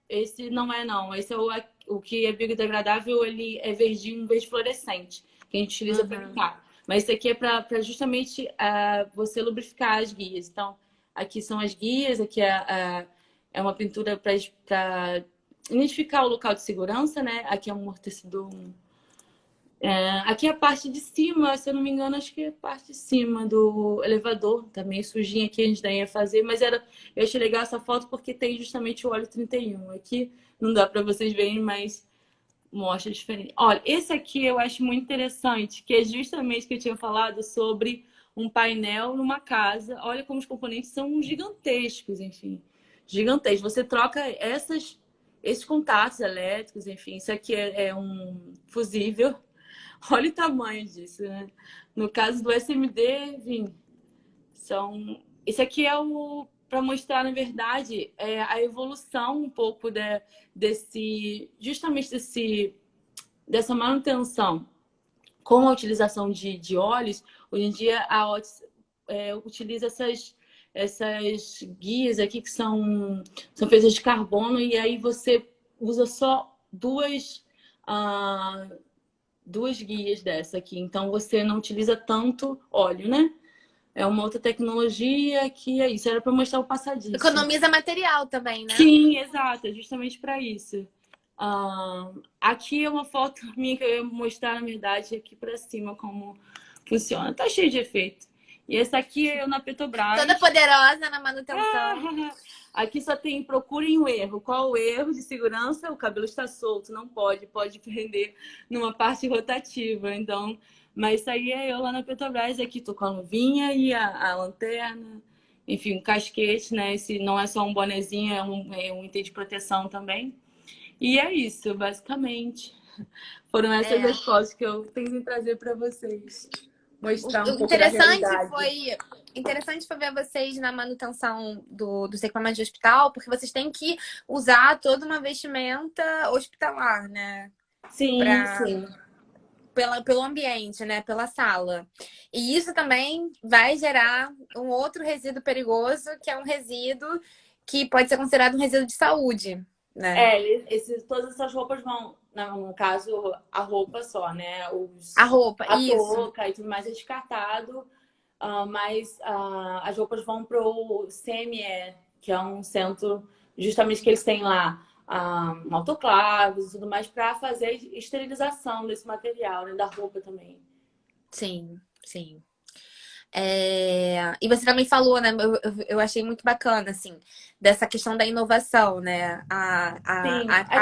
esse não é, não. Esse é o que é biodegradável, ele é verdinho, um verde fluorescente, que a gente utiliza para Uhum. limpar. Mas esse aqui é para justamente você lubrificar as guias. Então, aqui são as guias, aqui é uma pintura para identificar o local de segurança, né? Aqui é um amortecedor. Aqui é a parte de cima, se eu não me engano, acho que é a parte de cima do elevador. Tá meio sujinho aqui, a gente daí ia fazer, mas eu achei legal essa foto porque tem justamente o óleo 31. Aqui não dá para vocês verem, mas mostra diferente. Olha, esse aqui eu acho muito interessante, que é justamente o que eu tinha falado sobre um painel numa casa. Olha como os componentes são gigantescos, enfim. gigantesco. Você troca esses contatos elétricos, enfim, isso aqui é um fusível. Olha o tamanho disso, né? No caso do SMD, Vim, esse aqui é o para mostrar, na verdade, a evolução um pouco justamente dessa manutenção com a utilização de óleos. Hoje em dia a Otis utiliza essas guias aqui que são feitas de carbono, e aí você usa só duas guias dessa aqui. Então você não utiliza tanto óleo, né? É uma outra tecnologia que é isso. Era para mostrar o passadiço. Economiza material também, né? Sim, exato. É justamente para isso. Aqui é uma foto minha que eu ia mostrar, na verdade, aqui para cima como funciona. Tá cheio de efeito. E essa aqui é eu na Petrobras. Toda poderosa na manutenção. Aqui só tem procurem o erro. Qual o erro de segurança? O cabelo está solto, não pode prender numa parte rotativa. Então, mas isso aí é eu lá na Petrobras. Aqui tô com a luvinha e a lanterna, enfim, um casquete, né? Esse não é só um bonezinho, é um item de proteção também. E é isso, basicamente. Foram essas as fotos que eu tentei trazer para vocês. Mostrar um pouco da realidade. Interessante foi ver vocês na manutenção dos equipamentos de hospital, porque vocês têm que usar toda uma vestimenta hospitalar, né? Sim, sim. Pelo ambiente, né? Pela sala. E isso também vai gerar um outro resíduo perigoso, que é um resíduo que pode ser considerado um resíduo de saúde, né? Todas essas roupas vão, no caso, a roupa só, né? A roupa, a isso. touca e tudo mais é descartado, mas as roupas vão para o CME, que é um centro justamente que eles têm lá autoclaves e tudo mais para fazer esterilização desse material, né? Da roupa também. Sim, sim. E você também falou, né? Eu achei muito bacana, assim, dessa questão da inovação, né?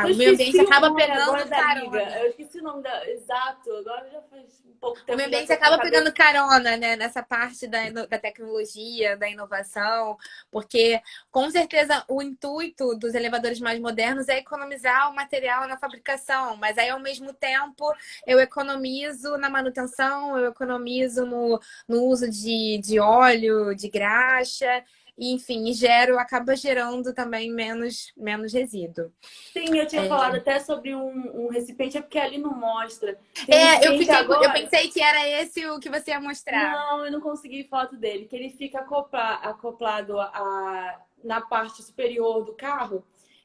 O meio ambiente acaba pegando carona. Eu esqueci o nome exato, agora já faz um pouco tempo. O meio ambiente acaba pegando carona, né? Nessa parte da tecnologia, da inovação, porque com certeza o intuito dos elevadores mais modernos é economizar o material na fabricação, mas aí ao mesmo tempo eu economizo na manutenção, eu economizo no uso de óleo, de graxa, e, enfim, acaba gerando também menos resíduo. Sim, eu tinha falado até sobre um recipiente, é porque ali não mostra. Eu pensei que era esse o que você ia mostrar. Não, eu não consegui foto dele, que ele fica acoplado na parte superior do carro.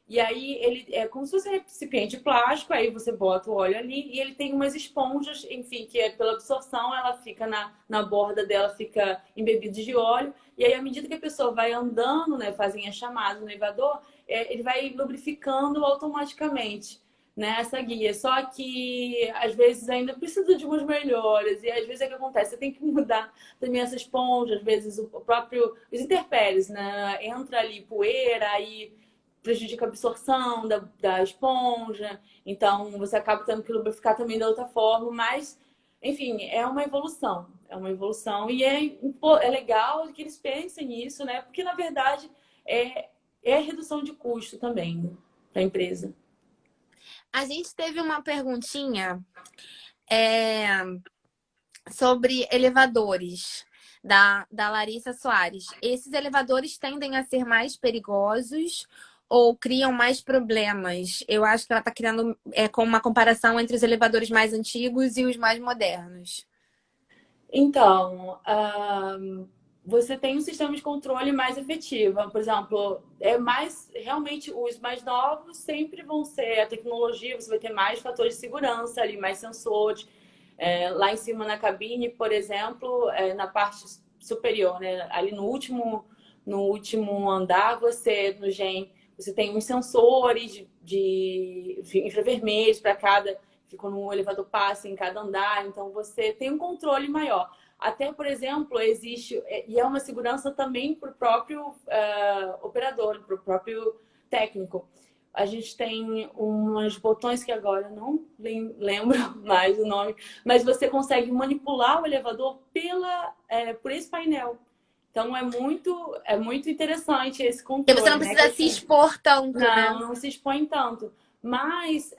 E aí ele é como se fosse um recipiente plástico, aí você bota o óleo ali e ele tem umas esponjas, enfim, que pela absorção, ela fica na borda dela, fica embebido de óleo. E aí, à medida que a pessoa vai andando, né, fazem a chamada no elevador, ele vai lubrificando automaticamente, né, essa guia. Só que às vezes ainda precisa de umas melhores, e às vezes é que acontece, você tem que mudar também essa esponja, às vezes os intempéries, né, entra ali poeira, aí prejudica a absorção da esponja, então você acaba tendo que lubrificar também da outra forma, mas, enfim, é uma evolução e é legal que eles pensem nisso, né? Porque, na verdade, é redução de custo também para a empresa. A gente teve uma perguntinha sobre elevadores da Larissa Soares. Esses elevadores tendem a ser mais perigosos ou criam mais problemas? Eu acho que ela está criando com uma comparação entre os elevadores mais antigos e os mais modernos. Então, você tem um sistema de controle mais efetivo. Por exemplo, realmente os mais novos sempre vão ser a tecnologia, você vai ter mais fatores de segurança ali, mais sensores. Lá em cima na cabine, por exemplo, na parte superior, né? Ali no último andar, no GEM, você tem uns sensores de infravermelhos para cada, ficam no elevador passe em cada andar, então você tem um controle maior. Até, por exemplo, existe, e é uma segurança também para o próprio operador, para o próprio técnico. A gente tem uns botões que agora eu não lembro mais o nome, mas você consegue manipular o elevador por esse painel. Então é muito interessante esse Porque você controle, não né? Que precisa se assim, expor tanto, né? não se expõe tanto. Mas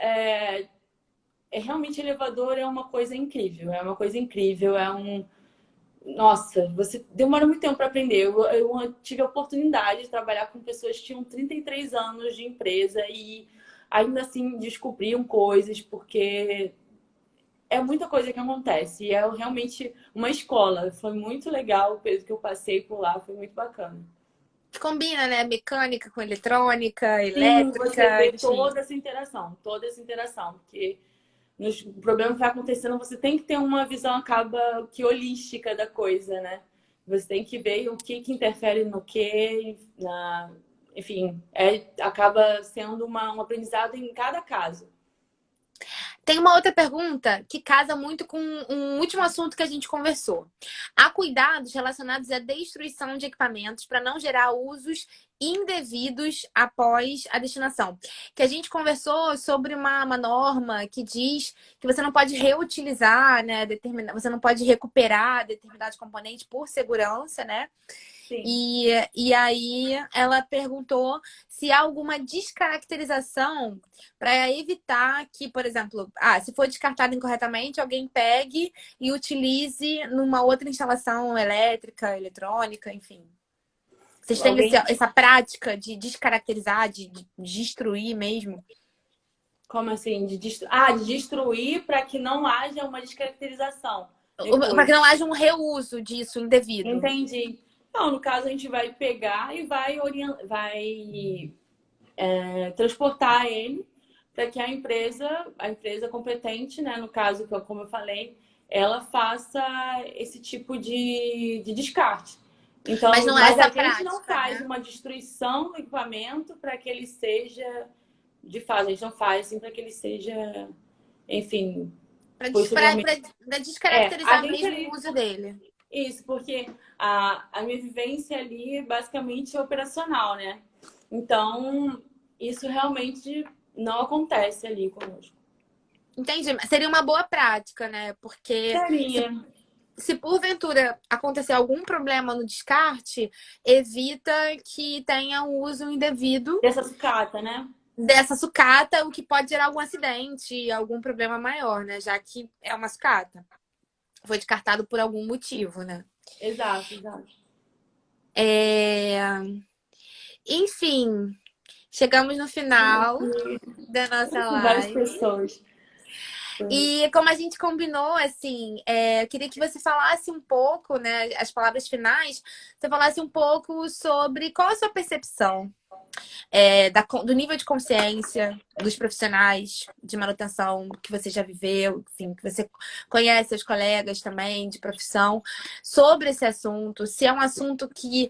realmente elevador é uma coisa incrível, é uma coisa incrível, nossa, você demora muito tempo para aprender. Eu tive a oportunidade de trabalhar com pessoas que tinham 33 anos de empresa e ainda assim descobriam coisas, porque é muita coisa que acontece. E é realmente uma escola. Foi muito legal o período que eu passei por lá, foi muito bacana. Combina, né? Mecânica com eletrônica, Sim, você elétrica, vê enfim. toda essa interação, porque o problema que vai acontecendo, você tem que ter uma visão acaba que holística da coisa, né? Você tem que ver o que interfere no que, enfim, acaba sendo um aprendizado em cada caso. Tem uma outra pergunta que casa muito com um último assunto que a gente conversou. Há cuidados relacionados à destruição de equipamentos para não gerar usos indevidos após a destinação. Que a gente conversou sobre uma norma que diz que você não pode reutilizar, né, você não pode recuperar determinados componentes por segurança, né? Sim. E aí ela perguntou se há alguma descaracterização para evitar que, por exemplo, se for descartado incorretamente, alguém pegue e utilize numa outra instalação elétrica, eletrônica, enfim. Vocês têm Alguém, essa prática de descaracterizar, de destruir mesmo? como assim? De destruir para que não haja uma descaracterização Para que depois. não haja um reuso disso indevido. Entendi. Então, no caso, a gente vai pegar e vai transportar ele para que a empresa competente, né, no caso, como eu falei, ela faça esse tipo de descarte. Mas Então, não é mas a essa gente não prática, faz né? uma destruição do equipamento para que ele seja, de fato, a gente não faz assim para que ele seja, enfim, possivelmente. Para A descaracterizar gente mesmo o ali, uso dele. isso, porque a minha vivência ali é basicamente operacional, né? Então, isso realmente não acontece ali conosco. Entendi. Mas seria uma boa prática, né? Porque Seria se porventura acontecer algum problema no descarte, evita que tenha um uso indevido dessa sucata, né? dessa sucata, o que pode gerar algum acidente, algum problema maior, né? Já que é uma sucata. Foi descartado por algum motivo, né? Exato, exato. É... Enfim, chegamos no final da nossa Com várias live. pessoas. E como a gente combinou, assim, eu queria que você falasse um pouco, né, as palavras finais, você falasse um pouco sobre qual a sua percepção do nível de consciência dos profissionais de manutenção que você já viveu, enfim, que você conhece seus colegas também de profissão, sobre esse assunto, se é um assunto que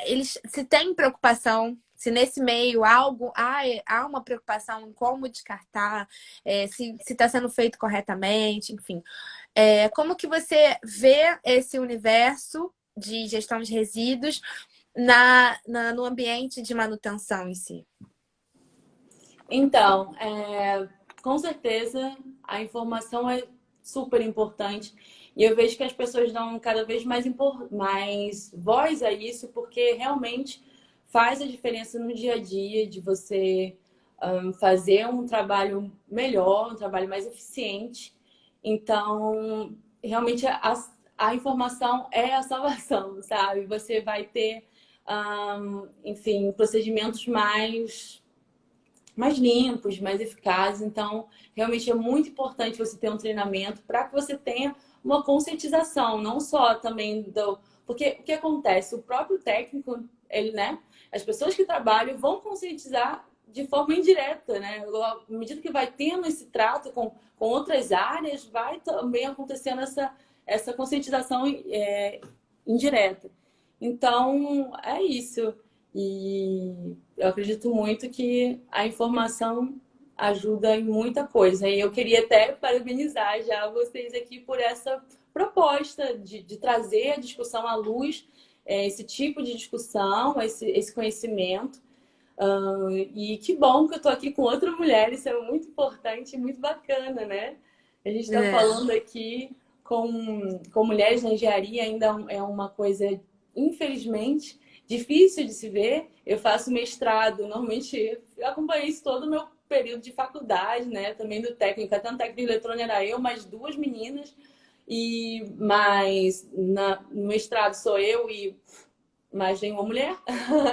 eles se têm preocupação. Se nesse meio há uma preocupação em como descartar, se está sendo feito corretamente, enfim. Como que você vê esse universo de gestão de resíduos no ambiente de manutenção em si? Então, com certeza a informação é super importante e eu vejo que as pessoas dão cada vez mais voz a isso porque realmente faz a diferença no dia a dia de você fazer um trabalho melhor, um trabalho mais eficiente. Então, realmente a informação é a salvação, sabe? Você vai ter, enfim, procedimentos mais limpos, mais eficazes. Então, realmente é muito importante você ter um treinamento para que você tenha uma conscientização, não só também do. Porque o que acontece? O próprio técnico, ele, né? As pessoas que trabalham vão conscientizar de forma indireta, né? À medida que vai tendo esse trato com outras áreas, vai também acontecendo essa conscientização indireta. Então, é isso. E eu acredito muito que a informação ajuda em muita coisa. E eu queria até parabenizar já vocês aqui por essa proposta de trazer a discussão à luz, esse tipo de discussão, esse conhecimento. E que bom que eu estou aqui com outra mulher, isso é muito importante e muito bacana, né? A gente está É. falando aqui com mulheres na engenharia ainda é uma coisa, infelizmente, difícil de se ver. Eu faço mestrado, normalmente eu acompanhei isso todo o meu período de faculdade, né? Também do técnico, até no técnico de eletrônica era eu, mais duas meninas, mas no mestrado sou eu e mais nenhuma mulher,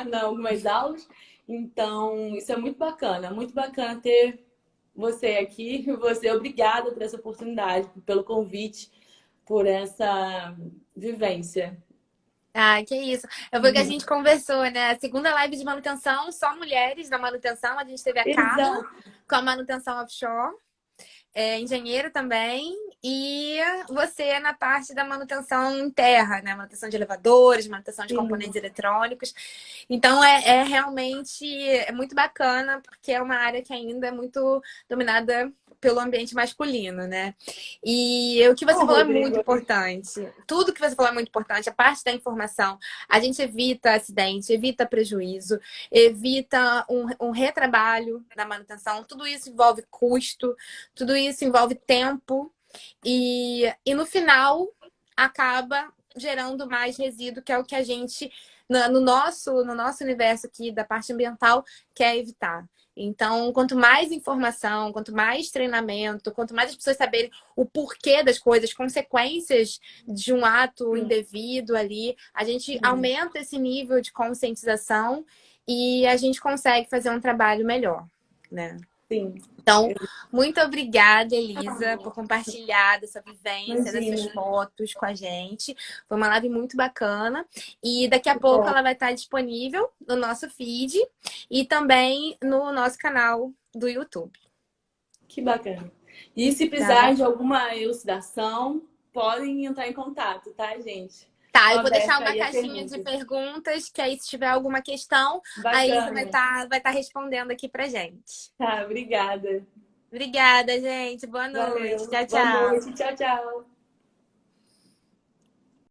em algumas aulas. Então, isso é muito bacana ter você aqui. Você, obrigada por essa oportunidade, pelo convite, por essa vivência. Ah, que isso. Eu vou que a gente conversou, né? A segunda live de manutenção, só mulheres na manutenção. A gente teve a Carla Exato. com a manutenção offshore, engenheiro também, e você na parte da manutenção em terra, né? Manutenção de elevadores, manutenção de Sim. componentes eletrônicos. Então realmente muito bacana, porque é uma área que ainda é muito dominada pelo ambiente masculino, né? E o que você Bom, falou é muito Rodrigo, importante. Tudo que você falou é muito importante. A parte da informação. A gente evita acidente, evita prejuízo, evita um retrabalho na manutenção. Tudo isso envolve custo, tudo isso envolve tempo. E no final acaba gerando mais resíduo, que é o que a gente, no nosso universo aqui da parte ambiental, quer evitar. Então, quanto mais informação, quanto mais treinamento, quanto mais as pessoas saberem o porquê das coisas, consequências de um ato sim, indevido ali, a gente sim, aumenta esse nível de conscientização e a gente consegue fazer um trabalho melhor, né? sim. Então, muito obrigada, Elisa, por compartilhar dessa vivência, dessas Imagina. fotos com a gente. Foi uma live muito bacana. E daqui a Que pouco bom. ela vai estar disponível no nosso feed e também no nosso canal do YouTube. Que bacana. E se Tá precisar bom? de alguma elucidação, podem entrar em contato, tá, gente? Tá, Estou eu vou deixar aberta uma aí a caixinha de perguntas. perguntas, que aí se tiver alguma questão, a Elisa vai Bacana. estar respondendo aqui pra gente. Tá, obrigada. Obrigada, gente. Boa noite. Valeu. Tchau, Boa tchau. noite. Tchau, tchau.